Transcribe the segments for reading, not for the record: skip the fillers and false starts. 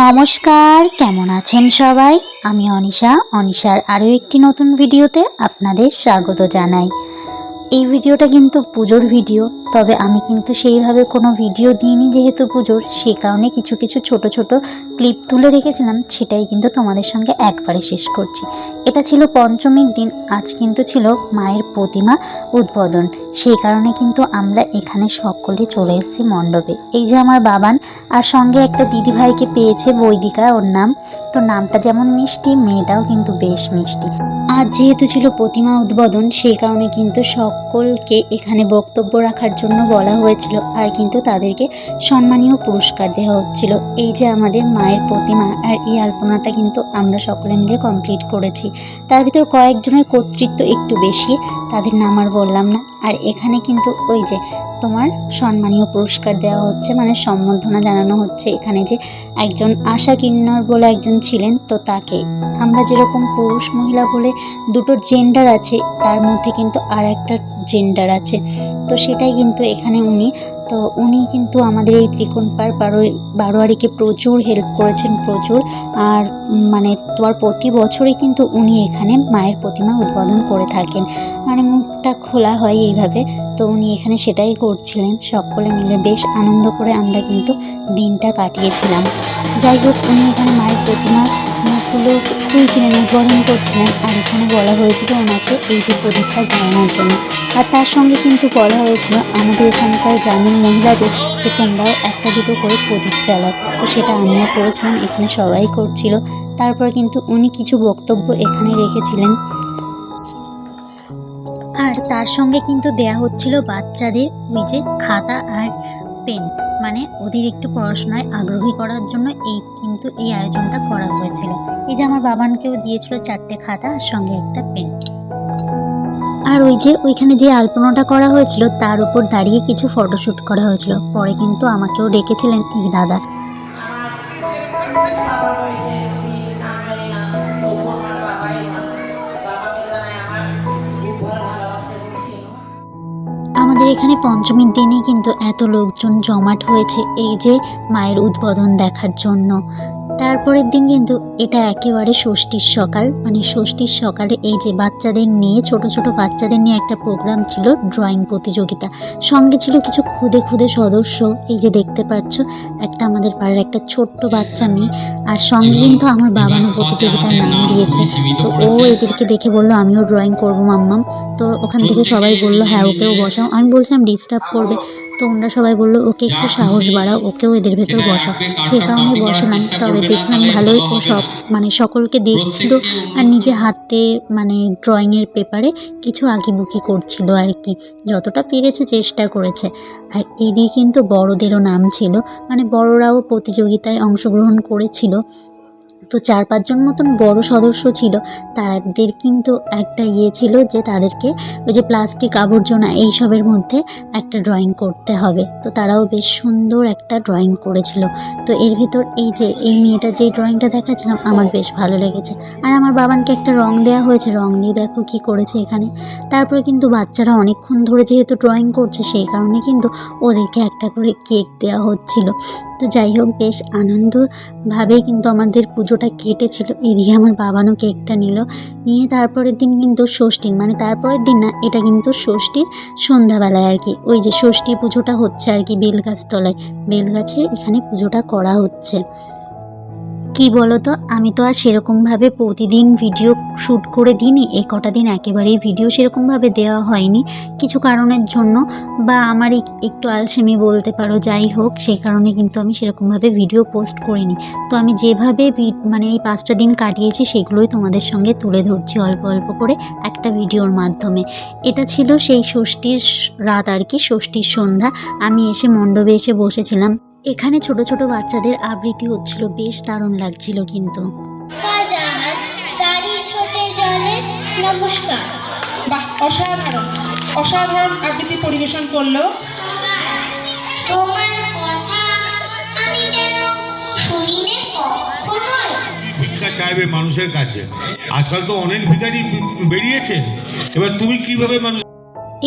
নমস্কার, কেমন আছেন সবাই? আমি অনিশার আরও একটি নতুন ভিডিওতে আপনাদের স্বাগত জানাই। এই ভিডিওটা কিন্তু পুজোর ভিডিও, তবে আমি কিন্তু সেইভাবে কোনো ভিডিও দিইনি যেহেতু পুজোর, সেই কারণে কিছু কিছু ছোট ছোট ক্লিপ তুলে রেখেছিলাম, সেটাই কিন্তু তোমাদের সঙ্গে একবারে শেষ করছি। এটা ছিল পঞ্চমীর দিন, আজ কিন্তু ছিল মায়ের প্রতিমা উদ্বোধন। সেই কারণে কিন্তু আমরা এখানে সকলে চলে এসেছি মণ্ডপে। এই যে আমার বাবান আর সঙ্গে একটা দিদিভাইকে পেয়েছে, বৈদিকা ওর নাম। তো নামটা যেমন মিষ্টি, মেয়েটাও কিন্তু বেশ মিষ্টি। আর যেহেতু ছিল প্রতিমা উদ্বোধন, সেই কারণে কিন্তু সকলকে এখানে বক্তব্য রাখার জন্য বলা হয়েছিল, আর কিন্তু তাদেরকে সম্মানীয় পুরস্কার দেওয়া হচ্ছিল। এই যে আমাদের মায়ের প্রতিমা আর এই আলপনাটা কিন্তু আমরা সকলে মিলে কমপ্লিট করেছি। তার ভিতর কয়েকজনের কর্তৃত্ব একটু বেশি, তাদের নাম আর বললাম না। আর এখানে কিন্তু ওই যে তোমার সম্মানীয় পুরস্কার দেওয়া হচ্ছে, মানে সম্বর্ধনা জানানো হচ্ছে। এখানে যে একজন আশা কিন্নর বলে একজন ছিলেন, তো তাকে আমরা যেরকম পুরুষ মহিলা বলে দুটো জেন্ডার আছে, তার মধ্যে কিন্তু আর একটা জেন্ডার আছে, তো সেটাই কিন্তু এখানে উনি কিন্তু আমাদের এই ত্রিকোণপাড় বারোয়ারিকে প্রচুর হেল্প করেছেন, প্রচুর। আর মানে তোমার প্রতি বছরই কিন্তু উনি এখানে মায়ের প্রতিমা উদ্বোধন করে থাকেন, মানে মুখটা খোলা হয় এইভাবে। তো উনি এখানে সেটাই করছিলেন, সকলে মিলে বেশ আনন্দ করে আমরা কিন্তু দিনটা কাটিয়েছিলাম। যাই হোক, উনি এখানে মায়ের প্রতিমা মুখগুলো খুলছিলেন, উদ্বোধন করছিলেন। আর এখানে বলা হয়েছিল ওনাকে এই যে প্রদীপটা জ্বালানোর জন্য। আর তার সঙ্গে কিন্তু বলা হয়েছিল আমাদের এখানকার গ্রামীণ মহিলাদের যে তোমরাও একটা দুটো করে প্রদীপ জ্বালাও। তো সেটা আমিও করেছিলাম, এখানে সবাই করছিল। তারপর কিন্তু উনি কিছু বক্তব্য এখানে রেখেছিলেন। আর তার সঙ্গে কিন্তু দেয়া হচ্ছিল বাচ্চাদের ওই যে খাতা আর পেন, মানে ওদের একটু পড়াশোনায় আগ্রহী করার জন্য এই আয়োজনটা করা হয়েছিল। এই যে আমার বাবানকেও দিয়েছিল 4টে খাতা আর সঙ্গে একটা পেন। আর ওই যে ওইখানে যে আলপনাটা করা হয়েছিল তার উপর দাঁড়িয়ে কিছু ফটোশ্যুট করা হয়েছিল। পরে কিন্তু আমাকেও ডেকেছিলেন এই দাদা। আমাদের এখানে পঞ্চমীর দিনই কিন্তু এত লোকজন জমাট হয়েছে এই যে মায়ের উদ্বোধন দেখার জন্য। তারপরের দিন কিন্তু এটা একেবারে ষষ্ঠীর সকাল, মানে ষষ্ঠীর সকালে এই যে বাচ্চাদের নিয়ে, ছোট ছোট বাচ্চাদের নিয়ে একটা প্রোগ্রাম ছিল, ড্রয়িং প্রতিযোগিতা। সঙ্গে ছিল কিছু খুদে খুদে সদস্য, এই যে দেখতে পাচ্ছ একটা আমাদের পাড়ার একটা ছোট্ট বাচ্চা মেয়ে। আর সঙ্গে কিন্তু আমার বাবানও প্রতিযোগিতায় নাম দিয়েছে। তো ও এদেরকে দেখে বললো আমিও ড্রয়িং করবো মাম্মাম। তো ওখান থেকে সবাই বললো হ্যাঁ ওকেও বসাও। আমি বলছিলাম ডিস্টার্ব করবে, তো ওনারা সবাই বললো ওকে একটু সাহস বাড়াও, ওকেও এদের ভেতর বসাও। সেই কারণে বসালাম। তবে দেখলাম ভালোই ও সকলকে দেখছিল আর নিজে হাতে মানে ড্রয়িংয়ের পেপারে কিছু আঁকিবুকি করছিল আর কি, যতটা পেরেছে চেষ্টা করেছে। আর এদিকে কিন্তু বড়দেরও নাম ছিল, মানে বড়রাও প্রতিযোগিতায় অংশগ্রহণ করেছিল। তো 4-5 জন মতন বড় সদস্য ছিল, তাদের কিন্তু একটা ছিল যে তাদেরকে ওই যে প্লাস্টিক আবর্জনা এইসবের মধ্যে একটা ড্রয়িং করতে হবে। তো তারাও বেশ সুন্দর একটা ড্রয়িং করেছিল। তো এর ভিতর এই যে এই মেয়েটা যে ড্রয়িংটা দেখাচ্ছিলাম আমার বেশ ভালো লেগেছে। আর আমার বাবানকে একটা রং দেওয়া হয়েছে, রং দিয়ে দেখো কি করেছে এখানে। তারপরে কিন্তু বাচ্চারা অনেকক্ষণ ধরে যেহেতু ড্রয়িং করছে, সেই কারণে কিন্তু ওদেরকে একটা করে কেক দেওয়া হচ্ছিল। তো যাই হোক, বেশ আনন্দভাবেই কিন্তু আমাদের পুজোটা কেটেছিল। এদিকে আমার বাবানও কেকটা নিয়ে তারপরের দিন কিন্তু ষষ্ঠীর, মানে তারপরের দিন না, এটা কিন্তু ষষ্ঠীর সন্ধ্যাবেলায় আর কি ওই যে ষষ্ঠী পুজোটা হচ্ছে আর কি, বেলগাছতলায়, বেলগাছের এখানে পুজোটা করা হচ্ছে। কি বলো তো, আমি তো আর সেরকমভাবে প্রতিদিন ভিডিও শ্যুট করে দিইনি, এই কটা দিন একেবারেই ভিডিও সেরকমভাবে দেওয়া হয়নি কিছু কারণের জন্য, বা আমার একটু আলসেমি বলতে পারো। যাই হোক, সেই কারণে কিন্তু আমি সেরকমভাবে ভিডিও পোস্ট করিনি। তো আমি যেভাবে মানে এই 5টা দিন কাটিয়েছি সেগুলোই তোমাদের সঙ্গে তুলে ধরছি অল্প অল্প করে একটা ভিডিওর মাধ্যমে। এটা ছিল সেই ষষ্ঠীর রাত আর কি, ষষ্ঠীর সন্ধ্যা। আমি এসে মণ্ডপে এসে বসেছিলাম। এখানে ছোট ছোট বাচ্চাদের আবৃত্তি হচ্ছিল, বেশ দারুণ লাগছিল কিন্তু। নমস্কার, বাহ, অসাধারণ অসাধারণ আবৃত্তি পরিবেশন করলো। তোমার কথা আমি যেন শুনিনি কখনোই। ভিক্ষা চাইবে মানুষের কাছে, আজকাল তো অনেক ভিখারি বেরিয়েছে, এবার তুমি কিভাবে মানুষ।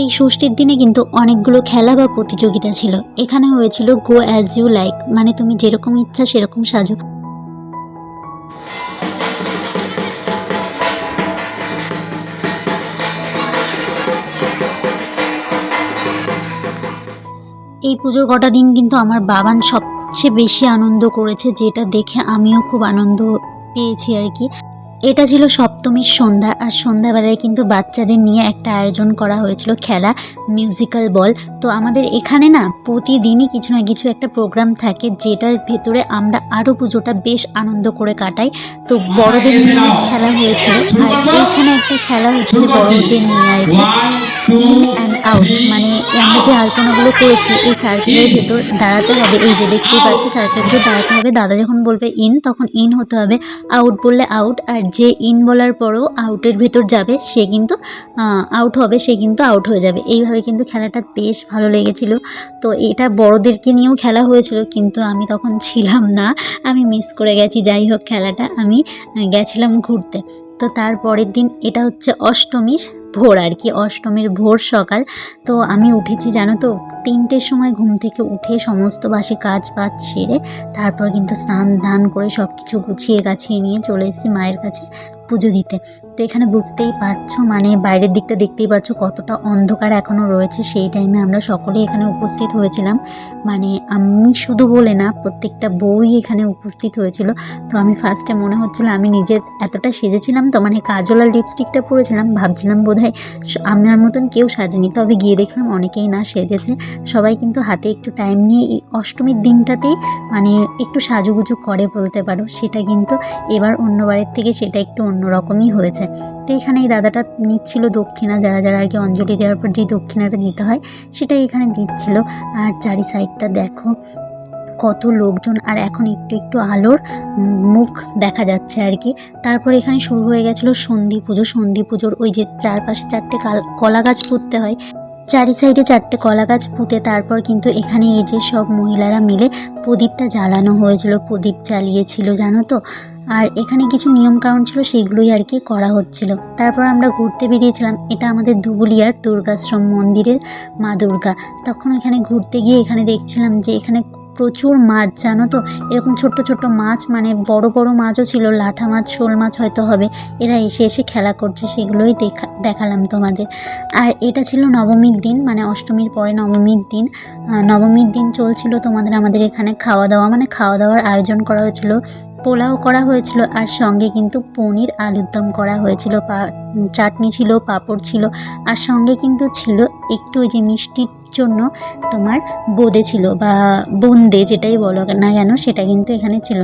এই ষষ্ঠীর দিনে কিন্তু অনেকগুলো খেলা বা প্রতিযোগিতা ছিল। এখানে হয়েছিল গো অ্যাজ ইউ লাইক, মানে তুমি যেরকম ইচ্ছা সেরকম সাজো। এই পুজোর কটা দিন কিন্তু আমার বাবান সবচেয়ে বেশি আনন্দ করেছে, যেটা দেখে আমিও খুব আনন্দ পেয়েছি আর কি। এটা ছিল সপ্তমীর সন্ধ্যা, আর সন্ধ্যাবেলায় কিন্তু বাচ্চাদের নিয়ে একটা আয়োজন করা হয়েছিল, খেলা, মিউজিক্যাল বল। তো আমাদের এখানে না প্রতিদিনই কিছু না কিছু একটা প্রোগ্রাম থাকে, যেটার ভেতরে আমরা আরও পুজোটা বেশ আনন্দ করে কাটাই। তো বড়দের নিয়ে খেলা হয়েছিল, আর এইখানে একটা খেলা হচ্ছে বড়দের নিয়ে আর কি, ইন অ্যান্ড আউট। মানে আমরা যে আলপনাগুলো করেছি এই সার্কেলের ভেতর দাঁড়াতে হবে, এই যে দেখতেই পাচ্ছি সার্কেলের ভেতর দাঁড়াতে হবে। দাদা যখন বলবে ইন তখন ইন হতে হবে, আউট বললে আউট, আর যে ইন বলার পরও আউটের ভেতর যাবে সে কিন্তু আউট হবে, সে কিন্তু আউট হয়ে যাবে। এইভাবে কিন্তু খেলাটা বেশ ভালো লেগেছিল। তো এটা বড়দেরকে নিয়েও খেলা হয়েছিল, কিন্তু আমি তখন ছিলাম না, আমি মিস করে গেছি। যাই হোক, খেলাটা আমি গেছিলাম ঘুরতে। তো তার পরের দিন এটা হচ্ছে অষ্টমীর ভোর আর কি, অষ্টমীর ভোর সকাল। তো আমি উঠেছি জানো তো 3টের সময় ঘুম থেকে উঠে সমস্ত বাসি কাজ বাজ সেরে তারপর কিন্তু স্নান ধান করে সব কিছু গুছিয়ে গাছিয়ে নিয়ে চলে এসেছি মায়ের কাছে পুজো দিতে। তো এখানে বুঝতেই পারছো, মানে বাইরের দিকটা দেখতেই পারছো কতটা অন্ধকার এখনও রয়েছে। সেই টাইমে আমরা সকলেই এখানে উপস্থিত হয়েছিলাম, মানে আমি শুধু বলে না, প্রত্যেকটা বউই এখানে উপস্থিত হয়েছিল। তো আমি ফার্স্টে মনে হচ্ছিল আমি নিজে এতটা সেজেছিলাম, তো মানে কাজল আর লিপস্টিকটা পরেছিলাম, ভাবছিলাম বোধহয় আমার মতন কেউ সাজেনি। তবে গিয়ে দেখলাম অনেকেই না সেজেছে, সবাই কিন্তু হাতে একটু টাইম নিয়ে এই অষ্টমীর দিনটাতেই মানে একটু সাজুগুজু করে বলতে পারো। সেটা কিন্তু এবার অন্যবারের থেকে সেটা একটু অন্যরকমই হয়েছে। তো এখানে এই দাদাটা নিচ্ছিল দক্ষিণা, যারা যারা আর কি অঞ্জলি দেওয়ার পর যে দক্ষিণাটা দিতে হয় সেটাই এখানে দিচ্ছিল। আর চারি সাইডটা দেখো কত লোকজন, আর এখন একটু একটু আলোর মুখ দেখা যাচ্ছে আর কি। তারপর এখানে শুরু হয়ে গেছিলো সন্ধি পুজো। সন্ধি পুজোর ওই যে চারপাশে 4টে কলা গাছ পুঁততে হয়, চারি সাইডে 4টে কলা গাছ পুঁতে তারপর কিন্তু এখানে এই যে সব মহিলারা মিলে প্রদীপটা জ্বালানো হয়েছিল, প্রদীপ জ্বালিয়েছিল জানো তো। আর এখানে কিছু নিয়মকানুন ছিল, সেইগুলোই আর কি করা হচ্ছিল। তারপর আমরা ঘুরতে বেরিয়েছিলাম, এটা আমাদের দুবুলিয়ার দুর্গাশ্রম মন্দিরের মা দুর্গা। তখন এখানে ঘুরতে গিয়ে এখানে দেখছিলাম যে এখানে প্রচুর মাছ জানো তো, এরকম ছোট্ট ছোট্ট মাছ, মানে বড় বড় মাছও ছিল, লাঠা মাছ, শোল মাছ হয়তো হবে। এরা এসে এসে খেলা করছে, সেগুলোই দেখালাম তোমাদের। আর এটা ছিল নবমীর দিন, মানে অষ্টমীর পরে নবমীর দিন। নবমীর দিন চলছিল আমাদের এখানে খাওয়া দাওয়া, মানে খাওয়া দাওয়ার আয়োজন করা হয়েছিল, পোলাও করা হয়েছিল, আর সঙ্গে কিন্তু পনির আলুর দম করা হয়েছিল, চাটনি ছিল, পাঁপড় ছিল, আর সঙ্গে কিন্তু ছিল একটু ওই যে মিষ্টির জন্য তোমার বোঁদে ছিল, বা বোঁদে যেটাই বলো না কেন, সেটা কিন্তু এখানে ছিল।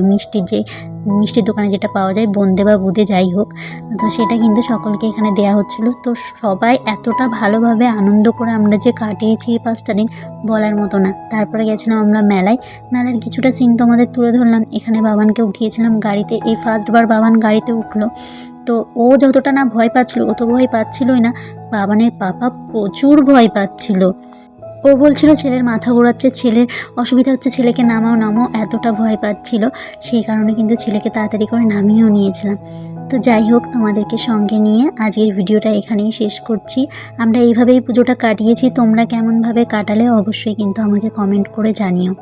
মিষ্টির দোকানে যেটা পাওয়া যায়, বোঁদে বা বুঁদে যাই হোক, তো সেটা কিন্তু সকলকে এখানে দেওয়া হচ্ছিল। তো সবাই এতটা ভালোভাবে আনন্দ করে আমরা যে কাটিয়েছি এই 5টা দিন বলার মতো না। তারপরে গেছিলাম আমরা মেলার কিছুটা সিন তোমাদের তুলে ধরলাম। এখানে বাবানকে উঠিয়েছিলাম গাড়িতে, এই ফার্স্টবার বাবান গাড়িতে উঠলো। তো ও যতটা না ভয় পাচ্ছিল, ও তো ভয় পাচ্ছিলই না, বাবানের পাপা প্রচুর ভয় পাচ্ছিল। ও বলছিল ছেলের মাথা ঘোরাচ্ছে, ছেলের অসুবিধা হচ্ছে, ছেলেকে নামাও, এতটা ভয় পাচ্ছিল। সেই কারণে কিন্তু ছেলেকে তাড়াতাড়ি করে নামিয়েও নিয়েছিলাম। তো যাই হোক, তোমাদেরকে সঙ্গে নিয়ে আজকের ভিডিওটা এখানেই শেষ করছি। আমরা এইভাবেই পুজোটা কাটিয়েছি, তোমরা কেমনভাবে কাটালে অবশ্যই কিন্তু আমাকে কমেন্ট করে জানিও।